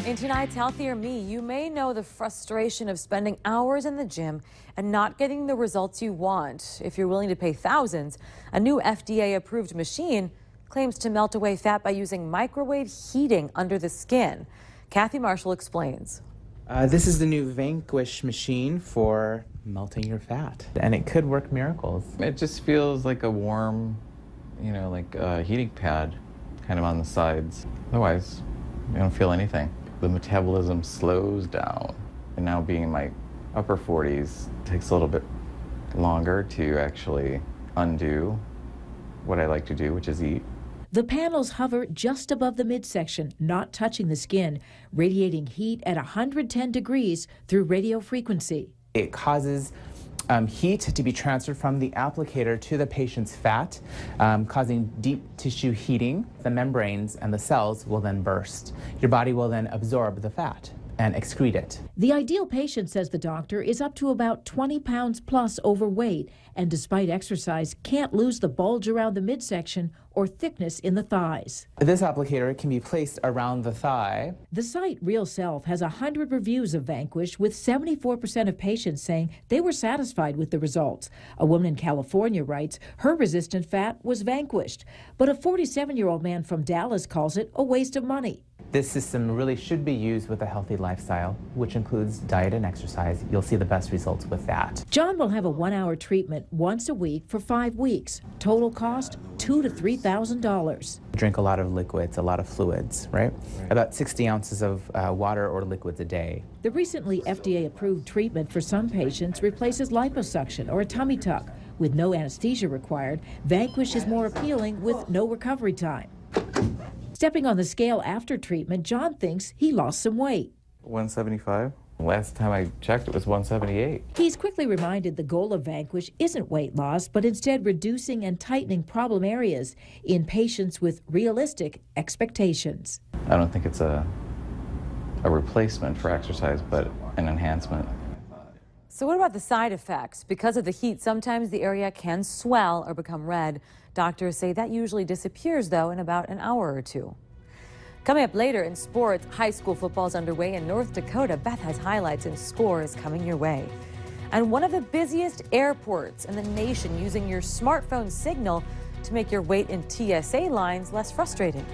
In tonight's Healthier Me, you may know the frustration of spending hours in the gym and not getting the results you want. If you're willing to pay thousands, a new FDA-approved machine claims to melt away fat by using microwave heating under the skin. Kathy Marshall explains. This is the new Vanquish machine for melting your fat, and it could work miracles. It just feels like a warm, like a heating pad kind of on the sides. Otherwise, you don't feel anything. The metabolism slows down, and now being in my upper 40s, it takes a little bit longer to actually undo what I like to do, which is eat. The panels hover just above the midsection, not touching the skin, radiating heat at 110 degrees through radio frequency. It causes heat to be transferred from the applicator to the patient's fat, causing deep tissue heating. The membranes and the cells will then burst. Your body will then absorb the fat and excrete it. The ideal patient, says the doctor, is up to about 20 pounds plus overweight, and despite exercise, can't lose the bulge around the midsection or thickness in the thighs. This applicator can be placed around the thigh. The site Real Self has 100 reviews of Vanquish, with 74% of patients saying they were satisfied with the results. A woman in California writes her resistant fat was vanquished, but a 47-year-old man from Dallas calls it a waste of money. This system really should be used with a healthy lifestyle, which includes diet and exercise. You'll see the best results with that. John will have a 1-hour treatment once a week for 5 weeks. Total cost $2,000 to $3,000. Drink a lot of liquids, a lot of fluids, right? About 60 ounces of water or liquids a day. The recently FDA-approved treatment for some patients replaces liposuction or a tummy tuck. With no anesthesia required, Vanquish is more appealing with no recovery time. Stepping on the scale after treatment, John thinks he lost some weight. 175. Last time I checked, it was 178. He's quickly reminded the goal of Vanquish isn't weight loss, but instead reducing and tightening problem areas in patients with realistic expectations. I don't think it's a replacement for exercise, but an enhancement. So what about the side effects? Because of the heat, sometimes the area can swell or become red. Doctors say that usually disappears, though, in about an hour or two. Coming up later in sports, high school football is underway in North Dakota. Beth has highlights and scores coming your way. And one of the busiest airports in the nation, using your smartphone signal to make your wait in TSA lines less frustrating.